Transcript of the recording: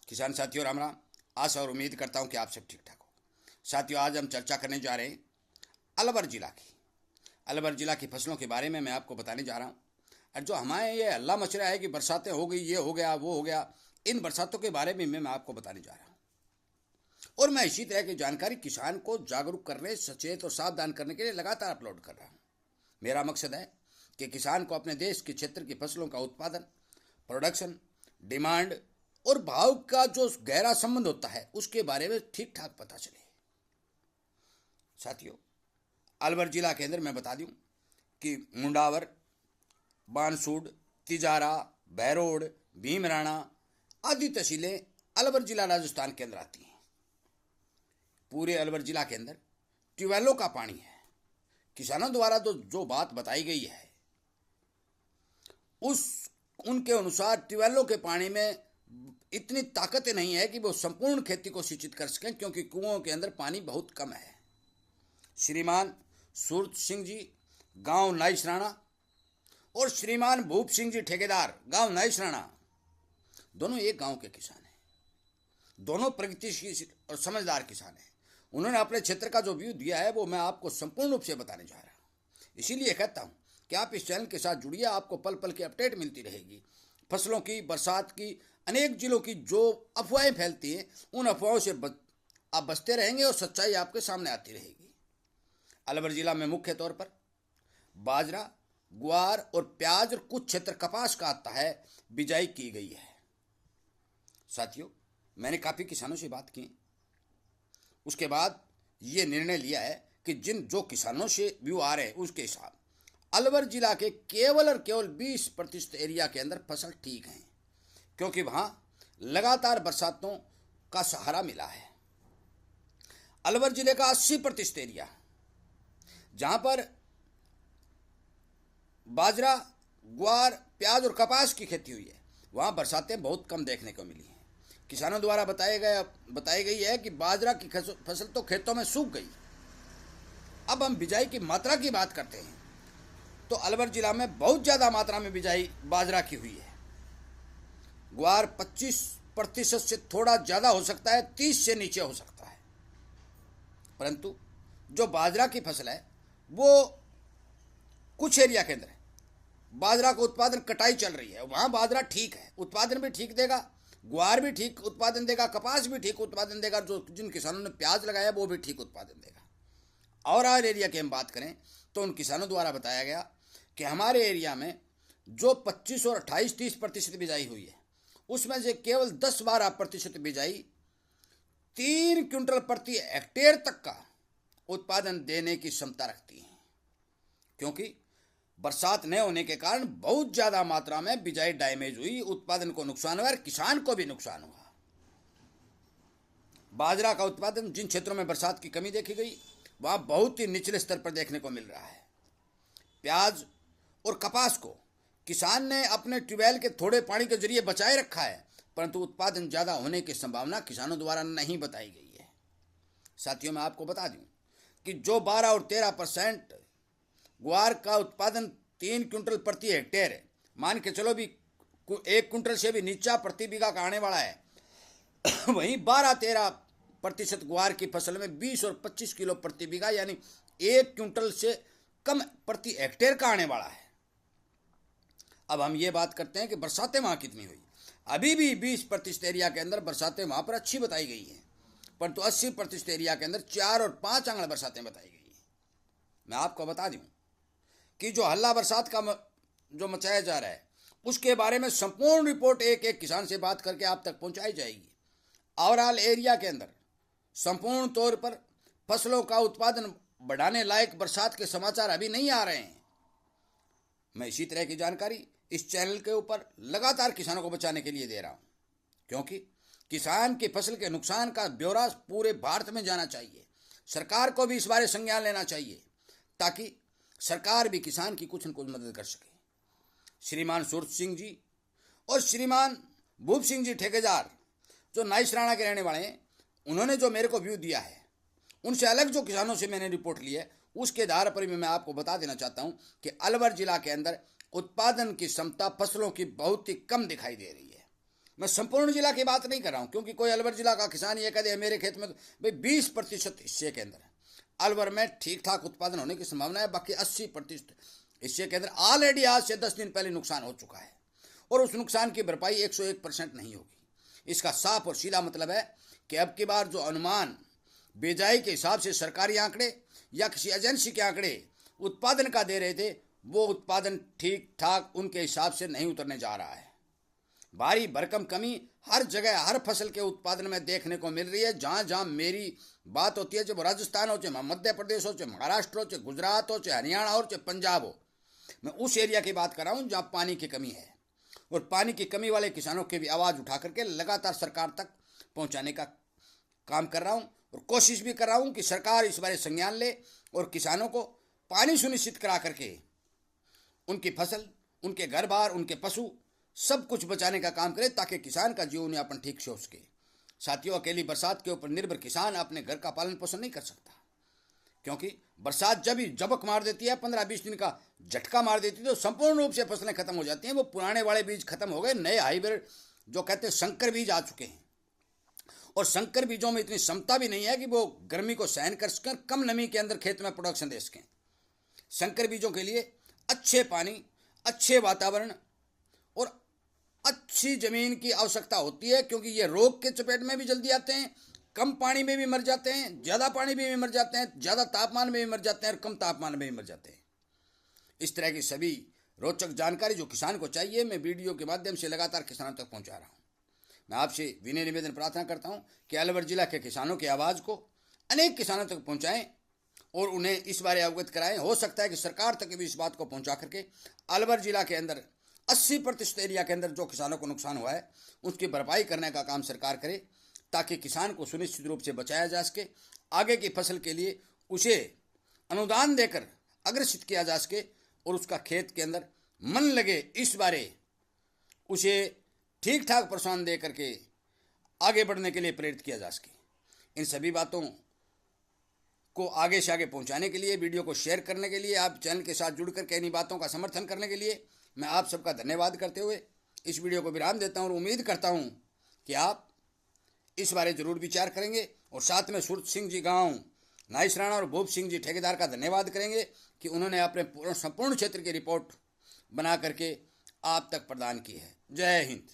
किसान साथियों राम राम। आशा और उम्मीद करता हूं कि आप सब ठीक ठाक हो। साथियों, आज हम चर्चा करने जा रहे हैं अलवर जिला की। अलवर जिला की फसलों के बारे में मैं आपको बताने जा रहा हूं। और जो हमारे ये हल्ला मच रहा है कि बरसातें हो गई, ये हो गया, वो हो गया, इन बरसातों के बारे में मैं आपको बताने जा रहा हूँ। और मैं इसी तरह की जानकारी किसान को जागरूक करने, सचेत और सावधान करने के लिए लगातार अपलोड कर रहा हूँ। मेरा मकसद है कि किसान को अपने देश के क्षेत्र की फसलों का उत्पादन, प्रोडक्शन, डिमांड और भाव का जो गहरा संबंध होता है उसके बारे में ठीक ठाक पता चले। साथियों, अलवर जिला के अंदर मैं बता दूं कि मुंडावर, बानसूड, तिजारा, बहरोड, भीमराणा आदि तहसीलें अलवर जिला राजस्थान के अंदर आती हैं। पूरे अलवर जिला के अंदर ट्यूबवेलों का पानी है। किसानों द्वारा तो जो बात बताई गई है उनके अनुसार ट्यूबवेलों के पानी में इतनी ताकत नहीं है कि वो संपूर्ण खेती को सिंचित कर सकें, क्योंकि कुओं के अंदर पानी बहुत कम है। श्रीमान सूरत सिंह जी, गांव नाइसराणा, और श्रीमान भूप सिंह जी, ठेकेदार, गांव नाइसराणा, दोनों एक गांव के किसान हैं। दोनों प्रगतिशील और समझदार किसान हैं। उन्होंने अपने क्षेत्र का जो व्यू दिया है वो मैं आपको संपूर्ण रूप से बताने जा रहा हूँ। इसीलिए कहता हूँ कि आप इस चैनल के साथ जुड़िए। आपको पल पल की अपडेट मिलती रहेगी। फसलों की, बरसात की, अनेक जिलों की जो अफवाहें फैलती हैं उन अफवाहों से आप बचते रहेंगे और सच्चाई आपके सामने आती रहेगी। अलवर जिला में मुख्य तौर पर बाजरा, ग्वार और प्याज और कुछ क्षेत्र कपास का आता है, बिजाई की गई है। साथियों, मैंने काफ़ी किसानों से बात की। उसके बाद ये निर्णय लिया है कि जो किसानों से व्यू आ रहे हैं उसके हिसाब अलवर जिला के केवल और केवल 20% एरिया के अंदर फसल ठीक है, क्योंकि वहाँ लगातार बरसातों का सहारा मिला है। अलवर जिले का 80% एरिया जहाँ पर बाजरा, ग्वार, प्याज और कपास की खेती हुई है, वहाँ बरसातें बहुत कम देखने को मिली हैं। किसानों द्वारा बताई गई है कि बाजरा की फसल तो खेतों में सूख गई। अब हम बिजाई की मात्रा की बात करते हैं तो अलवर जिला में बहुत ज़्यादा मात्रा में बिजाई बाजरा की हुई है। ग्वार 25% से थोड़ा ज़्यादा हो सकता है, 30 से नीचे हो सकता है। परंतु जो बाजरा की फसल है वो कुछ एरिया के अंदर है। बाजरा का उत्पादन, कटाई चल रही है, वहाँ बाजरा ठीक है, उत्पादन भी ठीक देगा, ग्वार भी ठीक उत्पादन देगा, कपास भी ठीक उत्पादन देगा, जो जिन किसानों ने प्याज लगाया वो भी ठीक उत्पादन देगा। और एरिया की हम बात करें तो उन किसानों द्वारा बताया गया कि हमारे एरिया में जो 25 और 28-30% बिजाई हुई है उसमें से केवल 10-12% बिजाई 3 क्विंटल प्रति हेक्टेयर तक का उत्पादन देने की क्षमता रखती है, क्योंकि बरसात न होने के कारण बहुत ज़्यादा मात्रा में बिजाई डैमेज हुई, उत्पादन को नुकसान हुआ और किसान को भी नुकसान हुआ। बाजरा का उत्पादन जिन क्षेत्रों में बरसात की कमी देखी गई वहाँ बहुत ही निचले स्तर पर देखने को मिल रहा है। प्याज और कपास को किसान ने अपने ट्यूबवेल के थोड़े पानी के जरिए बचाए रखा है, परंतु उत्पादन ज़्यादा होने की संभावना किसानों द्वारा नहीं बताई गई है। साथियों, मैं आपको बता दूं कि जो 12 और 13% ग्वार का उत्पादन 3 क्विंटल प्रति हेक्टेयर है, मान के चलो भी 1 क्विंटल से भी नीचा प्रति बीघा का आने वाला है, वहीं 12-13% ग्वार की फसल में 20 और 25 किलो प्रति बीघा यानी 1 क्विंटल से कम प्रति हेक्टेयर का आने वाला है। अब हम ये बात करते हैं कि बरसातें वहाँ कितनी हुई। अभी भी 20% एरिया के अंदर बरसातें वहाँ पर अच्छी बताई गई हैं, परंतु 80% एरिया के अंदर 4 और 5 आंगड़ बरसातें बताई गई हैं। मैं आपको बता दूं कि जो हल्ला बरसात का जो मचाया जा रहा है उसके बारे में संपूर्ण रिपोर्ट एक एक किसान से बात करके आप तक पहुंचाई जाएगी। ओवरऑल एरिया के अंदर संपूर्ण तौर पर फसलों का उत्पादन बढ़ाने लायक बरसात के समाचार अभी नहीं आ रहे हैं। मैं इसी तरह की जानकारी इस चैनल के ऊपर लगातार किसानों को बचाने के लिए दे रहा हूं, क्योंकि किसान की फसल के नुकसान का ब्यौरा पूरे भारत में जाना चाहिए। सरकार को भी इस बारे संज्ञान लेना चाहिए ताकि सरकार भी किसान की कुछ न कुछ मदद कर सके। श्रीमान सूरत सिंह जी और श्रीमान भूप सिंह जी, ठेकेदार, जो नाइसराणा के रहने वाले हैं, उन्होंने जो मेरे को व्यू दिया है उनसे अलग जो किसानों से मैंने रिपोर्ट ली है उसके आधार पर भी मैं आपको बता देना चाहता हूं कि अलवर जिला के अंदर उत्पादन की क्षमता फसलों की बहुत ही कम दिखाई दे रही है। मैं संपूर्ण जिला की बात नहीं कर रहा हूं, क्योंकि कोई अलवर जिला का किसान ये कह दे मेरे खेत में भाई 20% हिस्से के अंदर अलवर में ठीक ठाक उत्पादन होने की संभावना है, बाकी 80% हिस्से के अंदर ऑलरेडी आज से 10 दिन पहले नुकसान हो चुका है और उस नुकसान की भरपाई 101% नहीं होगी। इसका साफ और सीधा मतलब है कि अब की बार जो अनुमान बेजाई के हिसाब से सरकारी आंकड़े या किसी एजेंसी के आंकड़े उत्पादन का दे रहे थे, वो उत्पादन ठीक ठाक उनके हिसाब से नहीं उतरने जा रहा है। भारी भरकम कमी हर जगह हर फसल के उत्पादन में देखने को मिल रही है। जहाँ जहाँ मेरी बात होती है, चाहे राजस्थान हो, चाहे मध्य प्रदेश हो, चाहे महाराष्ट्र हो, चाहे गुजरात हो, चाहे हरियाणा हो, चाहे पंजाब हो, मैं उस एरिया की बात कर रहा हूँ जहाँ पानी की कमी है और पानी की कमी वाले किसानों की भी आवाज़ उठा करके लगातार सरकार तक पहुँचाने का काम कर रहा हूँ और कोशिश भी कर रहा हूँ कि सरकार इस बारे संज्ञान ले और किसानों को पानी सुनिश्चित करा करके उनकी फसल, उनके घर बार, उनके पशु सब कुछ बचाने का काम करे, ताकि किसान का जीवन यापन ठीक से हो सके। साथियों, अकेली बरसात के ऊपर निर्भर किसान अपने घर का पालन पोषण नहीं कर सकता, क्योंकि बरसात जब ही जबक मार देती है, 15-20 दिन का झटका मार देती है, तो संपूर्ण रूप से फसलें खत्म हो जाती हैं। वो पुराने वाले बीज खत्म हो गए, नए हाइब्रिड जो कहते हैं संकर बीज आ चुके हैं और संकर बीजों में इतनी क्षमता भी नहीं है कि वो गर्मी को सहन कर सकें, कम नमी के अंदर खेत में प्रोडक्शन दे सकें। संकर बीजों के लिए अच्छे पानी, अच्छे वातावरण और अच्छी जमीन की आवश्यकता होती है, क्योंकि ये रोग के चपेट में भी जल्दी आते हैं, कम पानी में भी मर जाते हैं, ज़्यादा पानी में भी मर जाते हैं, ज़्यादा तापमान में भी मर जाते हैं और कम तापमान में भी मर जाते हैं। इस तरह की सभी रोचक जानकारी जो किसान को चाहिए, मैं वीडियो के माध्यम से लगातार किसानों तक पहुंचा रहा हूं। मैं आपसे विनय निवेदन प्रार्थना करता हूं कि अलवर जिला के किसानों की आवाज़ को अनेक किसानों तक पहुँचाएँ और उन्हें इस बारे अवगत कराएं। हो सकता है कि सरकार तक भी इस बात को पहुँचा करके अलवर जिला के अंदर 80% एरिया के अंदर जो किसानों को नुकसान हुआ है उसकी भरपाई करने का काम सरकार करे, ताकि किसान को सुनिश्चित रूप से बचाया जा सके, आगे की फसल के लिए उसे अनुदान देकर अग्रसित किया जा सके और उसका खेत के अंदर मन लगे, इस बारे उसे ठीक ठाक प्रोत्साहन दे करके आगे बढ़ने के लिए प्रेरित किया जा सके। इन सभी बातों को आगे से आगे पहुंचाने के लिए, वीडियो को शेयर करने के लिए, आप चैनल के साथ जुड़ करके इन्हीं बातों का समर्थन करने के लिए मैं आप सबका धन्यवाद करते हुए इस वीडियो को विराम देता हूं और उम्मीद करता हूं कि आप इस बारे जरूर विचार करेंगे और साथ में सूरत सिंह जी गांव नाइस राणा और भूप सिंह जी ठेकेदार का धन्यवाद करेंगे कि उन्होंने अपने संपूर्ण क्षेत्र की रिपोर्ट बना करके आप तक प्रदान की है। जय हिंद।